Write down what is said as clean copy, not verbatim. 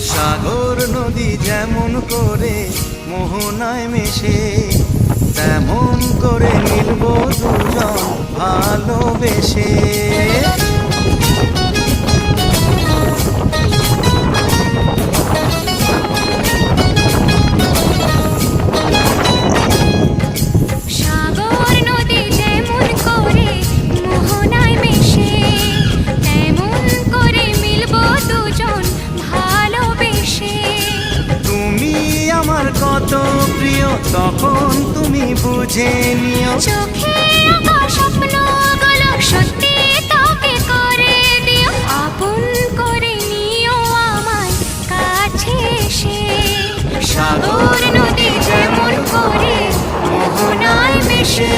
সাগর নদী যেমন করে মোহনায় মেশে, তেমন করে মিলব দুজন ভালোবেসে। কত প্রিয় তখন তুমি বুঝে নিও, চোখে আঁকা স্বপ্নগুলো সত্যি তোকে করে দিও, আপন করে নিও আমায় কাছে এসে। সাগর নদী যেমন করে মোহনায় মেশে।